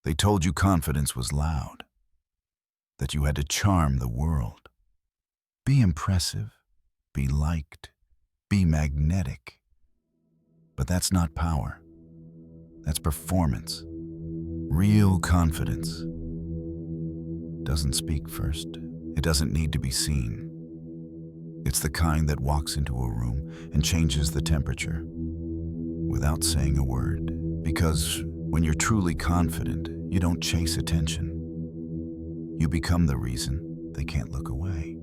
They told you confidence was loud, that you had to charm the world. Be impressive, be liked, be magnetic. But that's not power. That's performance. Real confidence doesn't speak first. It doesn't need to be seen. It's the kind that walks into a room and changes the temperature without saying a word. Because when you're truly confident, you don't chase attention. You become the reason they can't look away.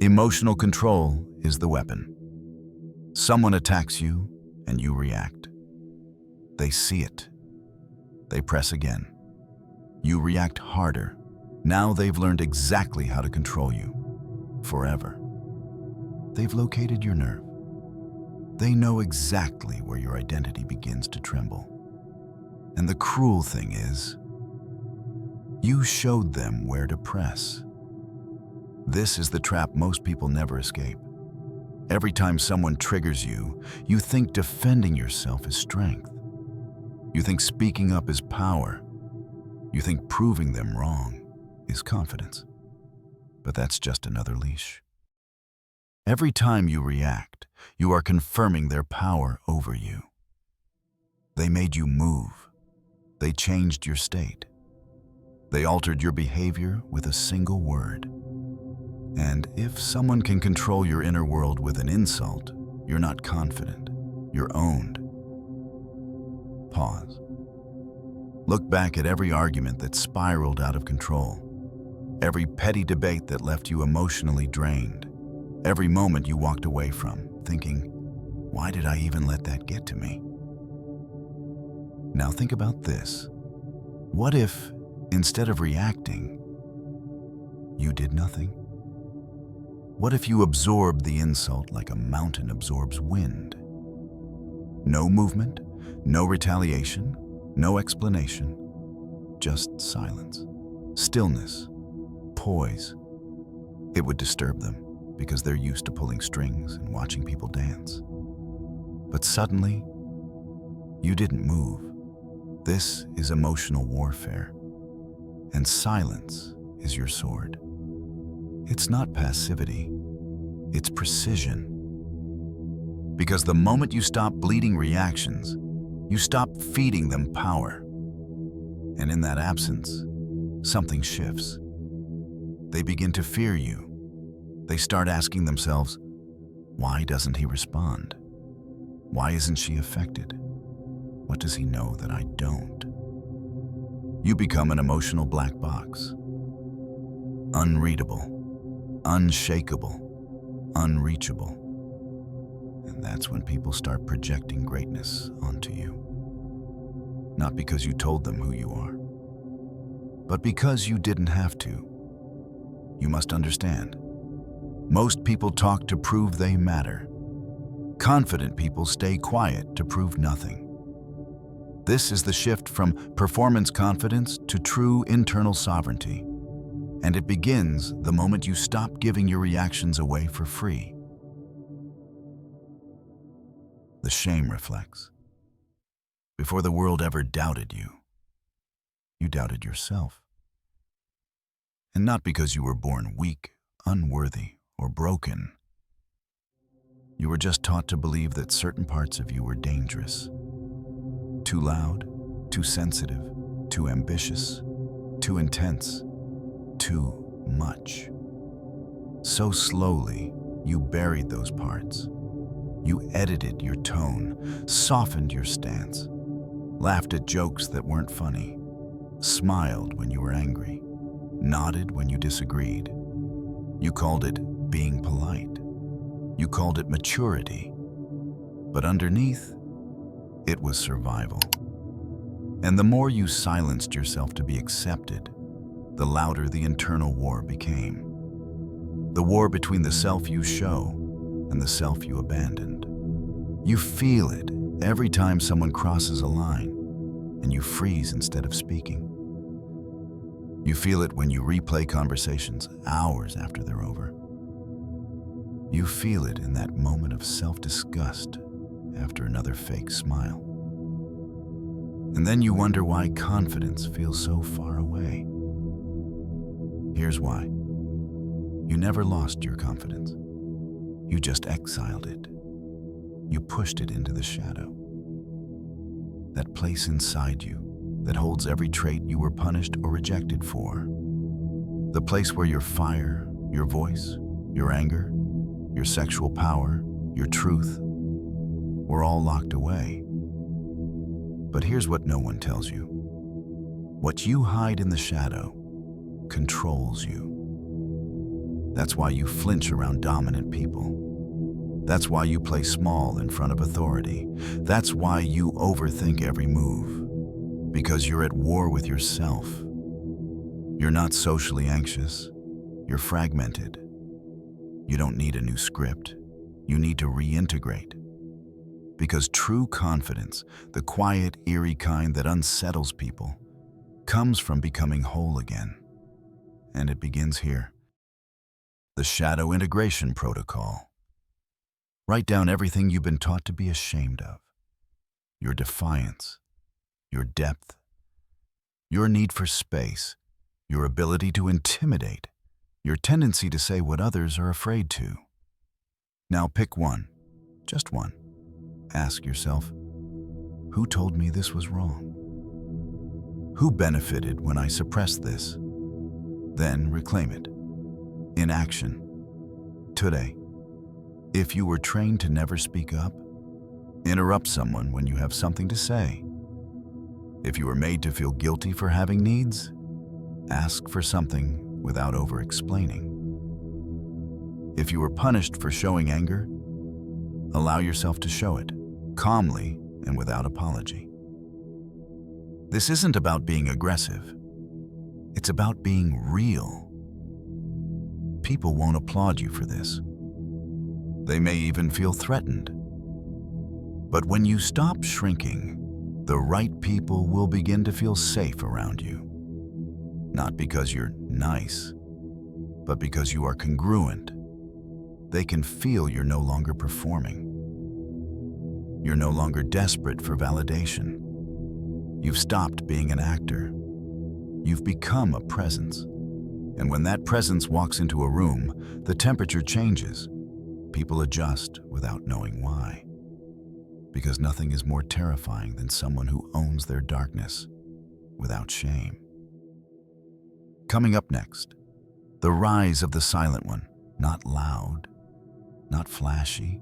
Emotional control is the weapon. Someone attacks you and you react. They see it. They press again. You react harder. Now they've learned exactly how to control you. Forever. They've located your nerve. They know exactly where your identity begins to tremble. And the cruel thing is, you showed them where to press. This is the trap most people never escape. Every time someone triggers you, you think defending yourself is strength. You think speaking up is power. You think proving them wrong is confidence. But that's just another leash. Every time you react, you are confirming their power over you. They made you move. They changed your state. They altered your behavior with a single word. And if someone can control your inner world with an insult, you're not confident. You're owned. Pause. Look back at every argument that spiraled out of control. Every petty debate that left you emotionally drained. Every moment you walked away from, thinking, why did I even let that get to me? Now think about this. What if, instead of reacting, you did nothing? What if you absorbed the insult like a mountain absorbs wind? No movement, no retaliation, no explanation, just silence, stillness, poise. It would disturb them because they're used to pulling strings and watching people dance. But suddenly, you didn't move. This is emotional warfare, and silence is your sword. It's not passivity, it's precision. Because the moment you stop bleeding reactions, you stop feeding them power. And in that absence, something shifts. They begin to fear you. They start asking themselves, why doesn't he respond? Why isn't she affected? What does he know that I don't? You become an emotional black box. Unreadable, unshakable, unreachable. And that's when people start projecting greatness onto you. Not because you told them who you are, but because you didn't have to. You must understand. Most people talk to prove they matter. Confident people stay quiet to prove nothing. This is the shift from performance confidence to true internal sovereignty. And it begins the moment you stop giving your reactions away for free. The shame reflects. Before the world ever doubted you, you doubted yourself. And not because you were born weak, unworthy, or broken. You were just taught to believe that certain parts of you were dangerous. Too loud, too sensitive, too ambitious, too intense, too much. So slowly, you buried those parts. You edited your tone, softened your stance, laughed at jokes that weren't funny, smiled when you were angry, nodded when you disagreed. You called it being polite. You called it maturity. But underneath, it was survival. And the more you silenced yourself to be accepted, the louder the internal war became. The war between the self you show and the self you abandoned. You feel it every time someone crosses a line, and you freeze instead of speaking. You feel it when you replay conversations hours after they're over. You feel it in that moment of self-disgust after another fake smile. And then you wonder why confidence feels so far away. Here's why. You never lost your confidence. You just exiled it. You pushed it into the shadow. That place inside you that holds every trait you were punished or rejected for. The place where your fire, your voice, your anger, your sexual power, your truth were all locked away. But here's what no one tells you. What you hide in the shadow controls you. That's why you flinch around dominant people. That's why you play small in front of authority. That's why you overthink every move. Because you're at war with yourself. You're not socially anxious. You're fragmented. You don't need a new script. You need to reintegrate. Because true confidence, the quiet, eerie kind that unsettles people, comes from becoming whole again. And it begins here. The shadow integration protocol. Write down everything you've been taught to be ashamed of. Your defiance, your depth, your need for space, your ability to intimidate, your tendency to say what others are afraid to. Now pick one, just one. Ask yourself, who told me this was wrong? Who benefited when I suppressed this? Then reclaim it. In action. Today. If you were trained to never speak up, interrupt someone when you have something to say. If you were made to feel guilty for having needs, ask for something without over-explaining. If you were punished for showing anger, allow yourself to show it, calmly and without apology. This isn't about being aggressive. It's about being real. People won't applaud you for this. They may even feel threatened. But when you stop shrinking, the right people will begin to feel safe around you. Not because you're nice, but because you are congruent. They can feel you're no longer performing. You're no longer desperate for validation. You've stopped being an actor. You've become a presence. And when that presence walks into a room, the temperature changes. People adjust without knowing why. Because nothing is more terrifying than someone who owns their darkness without shame. Coming up next, the rise of the silent one. Not loud, not flashy,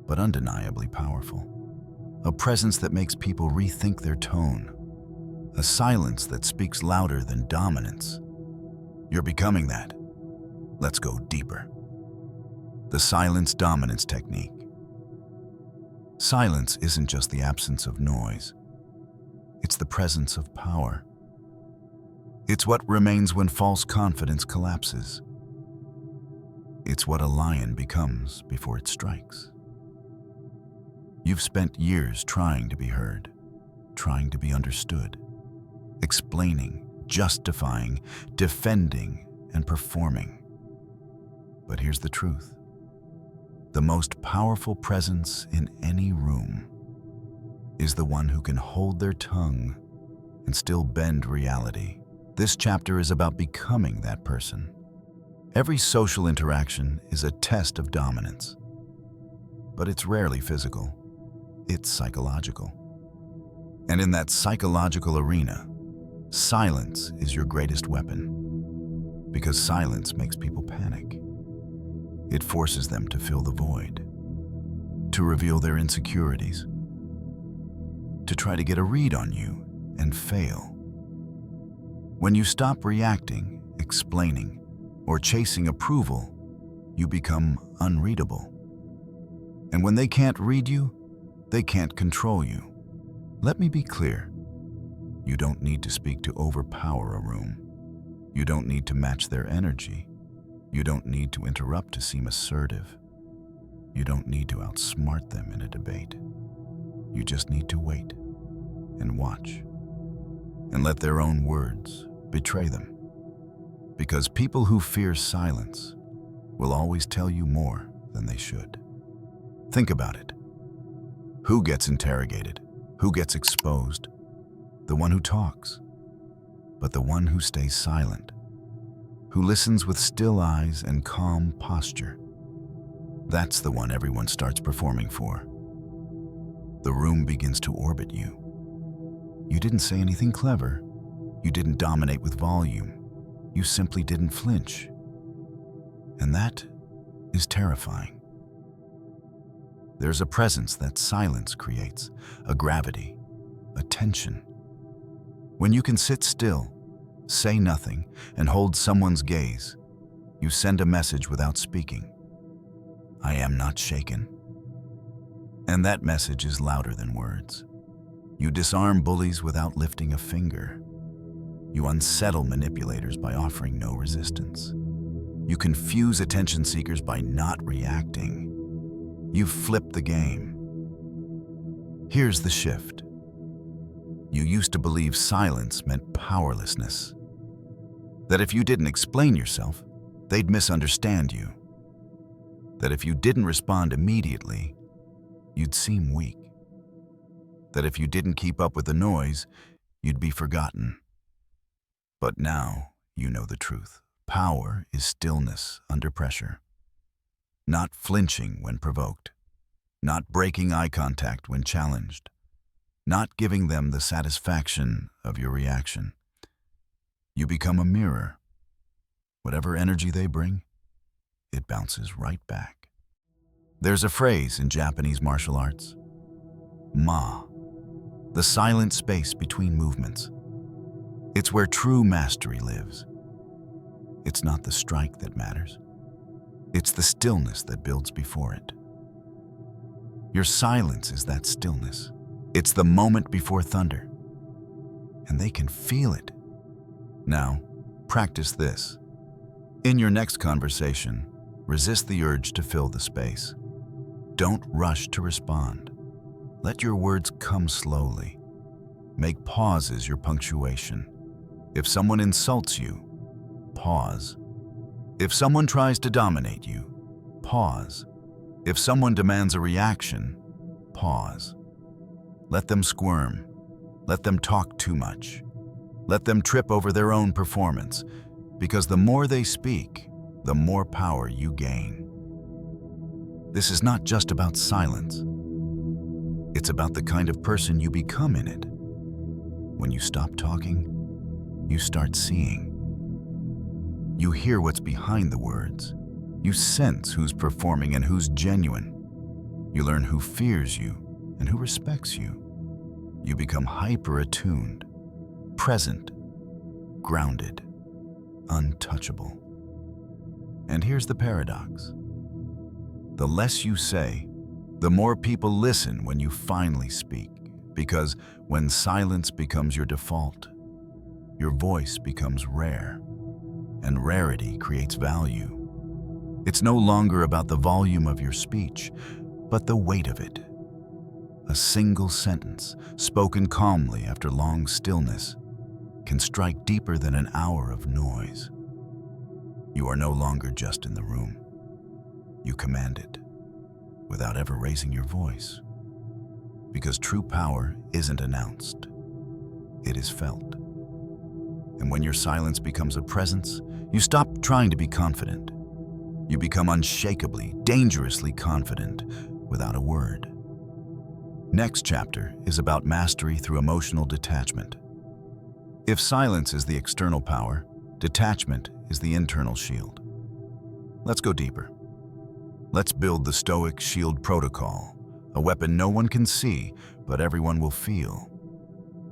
but undeniably powerful. A presence that makes people rethink their tone. A silence that speaks louder than dominance. You're becoming that. Let's go deeper. The silence dominance technique. Silence isn't just the absence of noise. It's the presence of power. It's what remains when false confidence collapses. It's what a lion becomes before it strikes. You've spent years trying to be heard, trying to be understood, explaining, justifying, defending, and performing. But here's the truth. The most powerful presence in any room is the one who can hold their tongue and still bend reality. This chapter is about becoming that person. Every social interaction is a test of dominance, but it's rarely physical. It's psychological. And in that psychological arena, silence is your greatest weapon, because silence makes people panic. It forces them to fill the void, to reveal their insecurities, to try to get a read on you and fail. When you stop reacting, explaining, or chasing approval, you become unreadable. And when they can't read you, they can't control you. Let me be clear. You don't need to speak to overpower a room. You don't need to match their energy. You don't need to interrupt to seem assertive. You don't need to outsmart them in a debate. You just need to wait and watch and let their own words betray them. Because people who fear silence will always tell you more than they should. Think about it. Who gets interrogated? Who gets exposed? the one who talks, but the one who stays silent, who listens with still eyes and calm posture. That's the one everyone starts performing for. The room begins to orbit you. You didn't say anything clever. You didn't dominate with volume. You simply didn't flinch. And that is terrifying. There's a presence that silence creates, a gravity, a tension. When you can sit still, say nothing, and hold someone's gaze, you send a message without speaking. I am not shaken. And that message is louder than words. You disarm bullies without lifting a finger. You unsettle manipulators by offering no resistance. You confuse attention seekers by not reacting. You've flipped the game. Here's the shift. You used to believe silence meant powerlessness. That if you didn't explain yourself, they'd misunderstand you. That if you didn't respond immediately, you'd seem weak. That if you didn't keep up with the noise, you'd be forgotten. But now you know the truth. Power is stillness under pressure. Not flinching when provoked. Not breaking eye contact when challenged. Not giving them the satisfaction of your reaction. You become a mirror. Whatever energy they bring, it bounces right back. There's a phrase in Japanese martial arts, ma, the silent space between movements. It's where true mastery lives. It's not the strike that matters. It's the stillness that builds before it. Your silence is that stillness. It's the moment before thunder. And they can feel it. Now, practice this. In your next conversation, resist the urge to fill the space. Don't rush to respond. Let your words come slowly. Make pauses your punctuation. If someone insults you, pause. If someone tries to dominate you, pause. If someone demands a reaction, pause. Let them squirm. Let them talk too much. Let them trip over their own performance, because the more they speak, the more power you gain. This is not just about silence. It's about the kind of person you become in it. When you stop talking, you start seeing. You hear what's behind the words. You sense who's performing and who's genuine. You learn who fears you and who respects you. You become hyper-attuned, present, grounded, untouchable. And here's the paradox. The less you say, the more people listen when you finally speak, because when silence becomes your default, your voice becomes rare, and rarity creates value. It's no longer about the volume of your speech, but the weight of it. A single sentence, spoken calmly after long stillness, can strike deeper than an hour of noise. You are no longer just in the room. You command it, without ever raising your voice. Because true power isn't announced, it is felt. And when your silence becomes a presence, you stop trying to be confident. You become unshakably, dangerously confident without a word. Next chapter is about mastery through emotional detachment. If silence is the external power, detachment is the internal shield. Let's go deeper. Let's build the Stoic Shield Protocol, a weapon no one can see, but everyone will feel.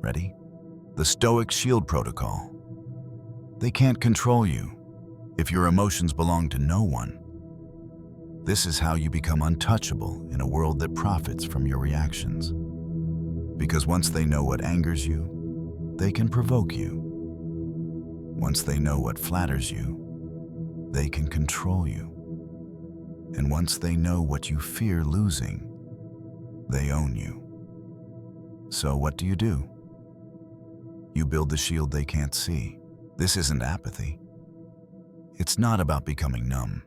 Ready? The Stoic Shield Protocol. They can't control you if your emotions belong to no one. This is how you become untouchable in a world that profits from your reactions. Because once they know what angers you, they can provoke you. Once they know what flatters you, they can control you. And once they know what you fear losing, they own you. So what do? You build the shield they can't see. This isn't apathy. It's not about becoming numb.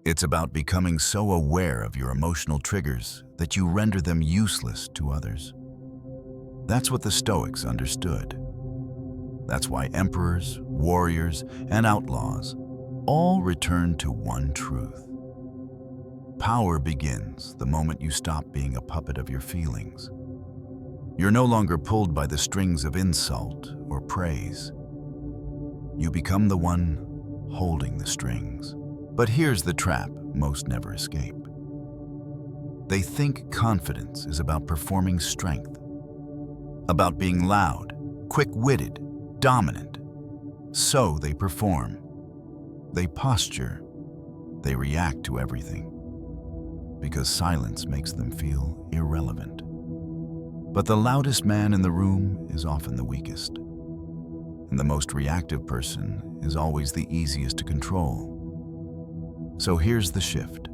It's about becoming so aware of your emotional triggers that you render them useless to others. That's what the Stoics understood. That's why emperors, warriors, and outlaws all return to one truth. Power begins the moment you stop being a puppet of your feelings. You're no longer pulled by the strings of insult or praise. You become the one holding the strings. But here's the trap most never escape. They think confidence is about performing strength, about being loud, quick-witted, dominant. So they perform. They posture. They react to everything, because silence makes them feel irrelevant. But the loudest man in the room is often the weakest, and the most reactive person is always the easiest to control. So here's the shift.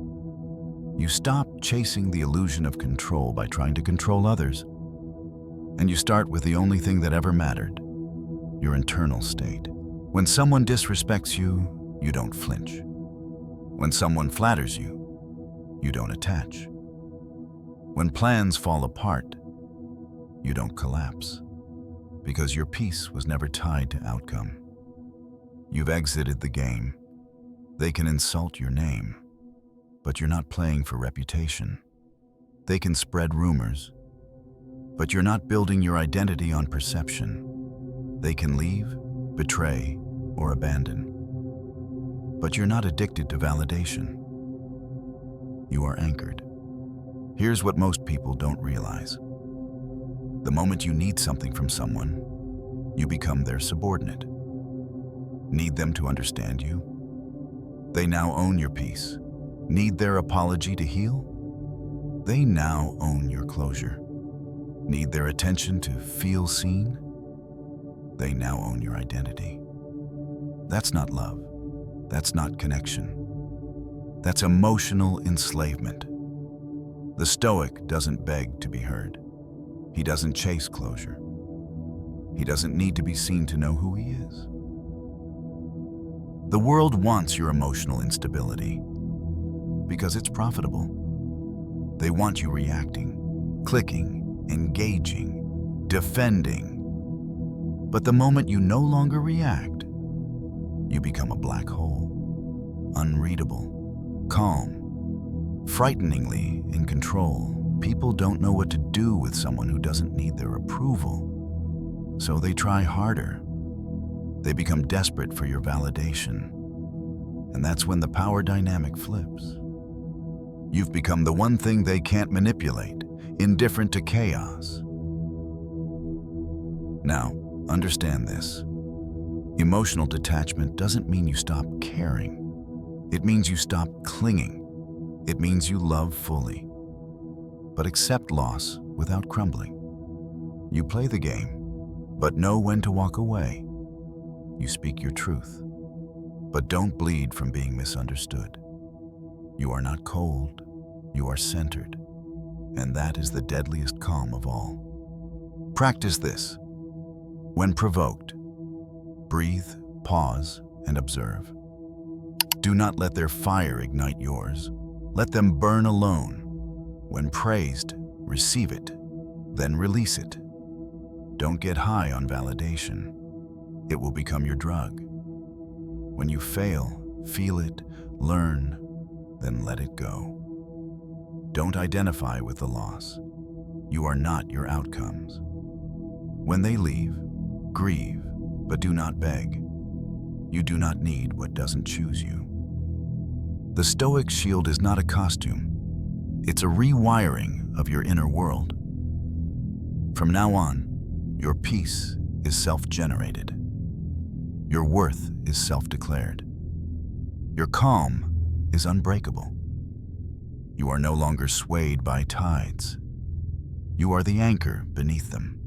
You stop chasing the illusion of control by trying to control others, and you start with the only thing that ever mattered, your internal state. When someone disrespects you, you don't flinch. When someone flatters you, you don't attach. When plans fall apart, you don't collapse, because your peace was never tied to outcome. You've exited the game. They can insult your name, but you're not playing for reputation. They can spread rumors, but you're not building your identity on perception. They can leave, betray, or abandon, but you're not addicted to validation. You are anchored. Here's what most people don't realize. The moment you need something from someone, you become their subordinate. Need them to understand you? They now own your peace. Need their apology to heal? They now own your closure. Need their attention to feel seen? They now own your identity. That's not love. That's not connection. That's emotional enslavement. The Stoic doesn't beg to be heard. He doesn't chase closure. He doesn't need to be seen to know who he is. The world wants your emotional instability because it's profitable. They want you reacting, clicking, engaging, defending. But the moment you no longer react, you become a black hole, unreadable, calm, frighteningly in control. People don't know what to do with someone who doesn't need their approval, so they try harder. They become desperate for your validation, and that's when the power dynamic flips. You've become the one thing they can't manipulate, indifferent to chaos. Now, understand this. Emotional detachment doesn't mean you stop caring. It means you stop clinging. It means you love fully, but accept loss without crumbling. You play the game, but know when to walk away. You speak your truth, but don't bleed from being misunderstood. You are not cold, you are centered, and that is the deadliest calm of all. Practice this. When provoked, breathe, pause, and observe. Do not let their fire ignite yours. Let them burn alone. When praised, receive it, then release it. Don't get high on validation. It will become your drug. When you fail, feel it, learn, then let it go. Don't identify with the loss. You are not your outcomes. When they leave, grieve, but do not beg. You do not need what doesn't choose you. The Stoic shield is not a costume. It's a rewiring of your inner world. From now on, your peace is self-generated. Your worth is self-declared. Your calm is unbreakable. You are no longer swayed by tides. You are the anchor beneath them.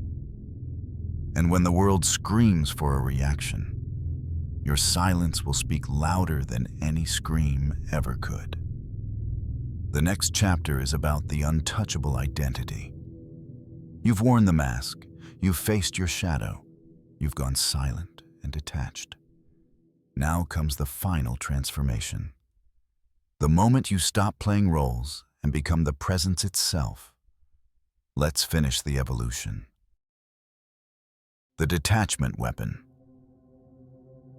And when the world screams for a reaction, your silence will speak louder than any scream ever could. The next chapter is about the untouchable identity. You've worn the mask, you've faced your shadow, you've gone silent and detached. Now comes the final transformation. The moment you stop playing roles and become the presence itself. Let's finish the evolution. The detachment weapon.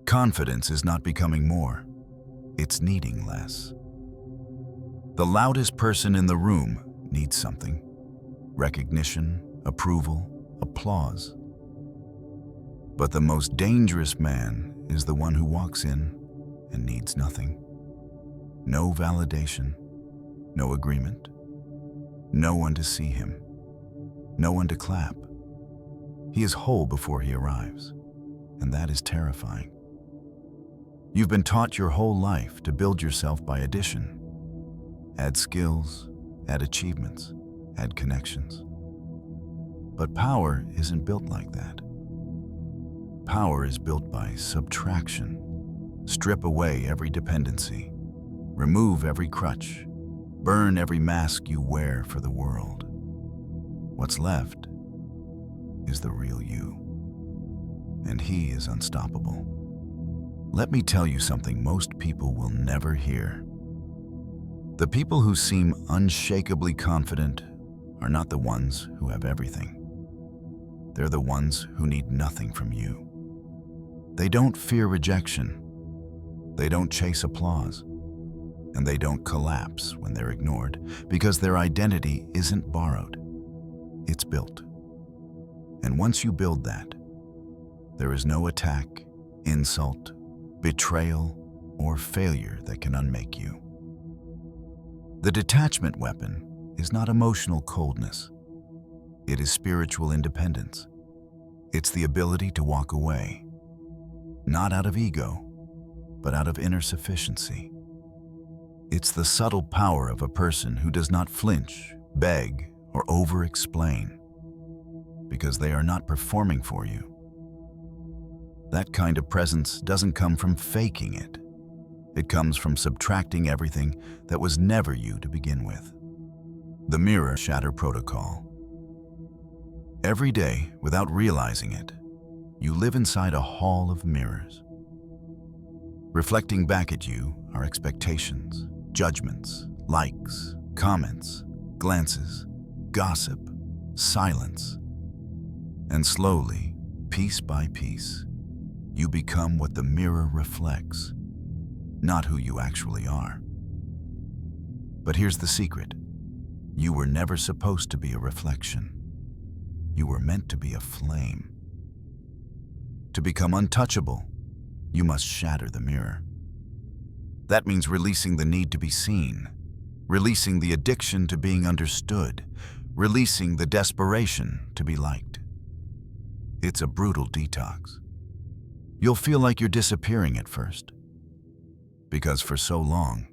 Confidence is not becoming more, it's needing less. The loudest person in the room needs something: recognition, approval, applause. But the most dangerous man is the one who walks in and needs nothing. No validation, no agreement, no one to see him, no one to clap. He is whole before he arrives, and that is terrifying. You've been taught your whole life to build yourself by addition. Add skills, add achievements, add connections. But power isn't built like that. Power is built by subtraction. Strip away every dependency. Remove every crutch. Burn every mask you wear for the world. What's left is the real you. And he is unstoppable. Let me tell you something most people will never hear. The people who seem unshakably confident are not the ones who have everything. They're the ones who need nothing from you. They don't fear rejection. They don't chase applause. And they don't collapse when they're ignored, because their identity isn't borrowed. It's built. And once you build that, there is no attack, insult, betrayal, or failure that can unmake you. The detachment weapon is not emotional coldness. It is spiritual independence. It's the ability to walk away, not out of ego, but out of inner sufficiency. It's the subtle power of a person who does not flinch, beg, or over-explain, because they are not performing for you. That kind of presence doesn't come from faking it. It comes from subtracting everything that was never you to begin with. The mirror shatter protocol. Every day, without realizing it, you live inside a hall of mirrors. Reflecting back at you are expectations, judgments, likes, comments, glances, gossip, silence. And slowly, piece by piece, you become what the mirror reflects, not who you actually are. But here's the secret. You were never supposed to be a reflection. You were meant to be a flame. To become untouchable, you must shatter the mirror. That means releasing the need to be seen, releasing the addiction to being understood, releasing the desperation to be liked. It's a brutal detox. You'll feel like you're disappearing at first, because for so long,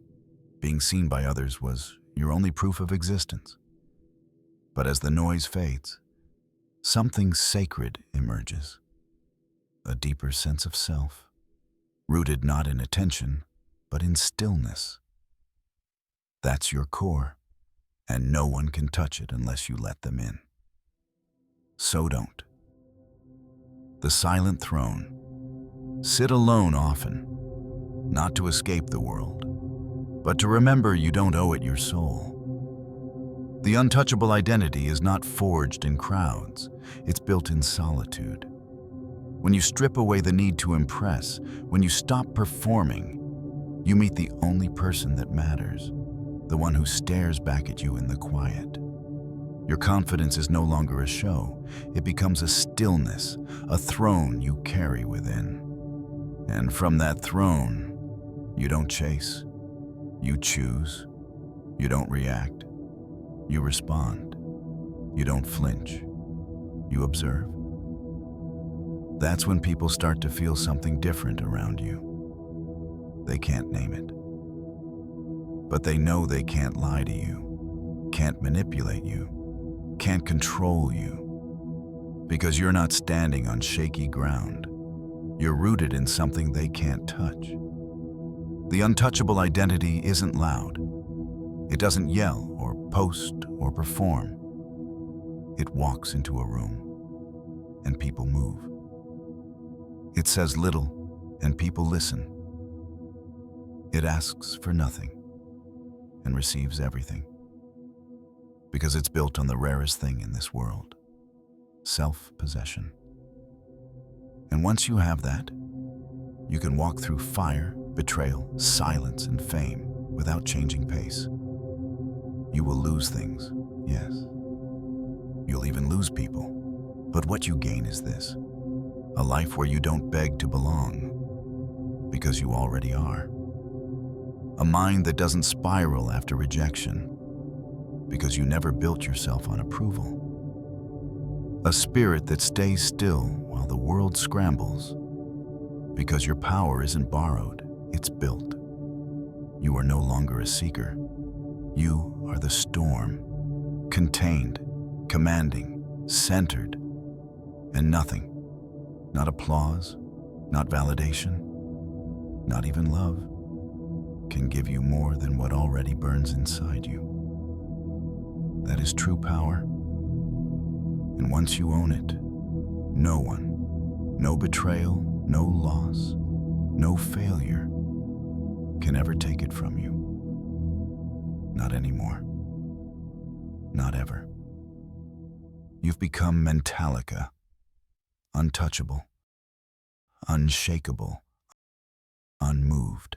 being seen by others was your only proof of existence. But as the noise fades, something sacred emerges, a deeper sense of self, rooted not in attention, but in stillness. That's your core, and no one can touch it unless you let them in. So don't. The silent throne. Sit alone often, not to escape the world, but to remember you don't owe it your soul. The untouchable identity is not forged in crowds, it's built in solitude. When you strip away the need to impress, when you stop performing, you meet the only person that matters, the one who stares back at you in the quiet. Your confidence is no longer a show, it becomes a stillness, a throne you carry within. And from that throne, you don't chase, you choose, you don't react, you respond, you don't flinch, you observe. That's when people start to feel something different around you. They can't name it, but they know they can't lie to you, can't manipulate you, can't control you, because you're not standing on shaky ground. You're rooted in something they can't touch. The untouchable identity isn't loud. It doesn't yell or post or perform. It walks into a room, and people move. It says little, and people listen. It asks for nothing and receives everything, because it's built on the rarest thing in this world: self-possession. once you have that, you can walk through fire, betrayal, silence, and fame without changing pace. You will lose things, yes. You'll even lose people. But what you gain is this: a life where you don't beg to belong, because you already are. A mind that doesn't spiral after rejection, because you never built yourself on approval. A spirit that stays still while the world scrambles, because your power isn't borrowed, it's built. You are no longer a seeker. You are the storm, contained, commanding, centered, and nothing, not applause, not validation, not even love, can give you more than what already burns inside you. That is true power. And once you own it, no one, no betrayal, no loss, no failure can ever take it from you. Not anymore. Not ever. You've become MENTALLICA, untouchable, unshakable, unmoved.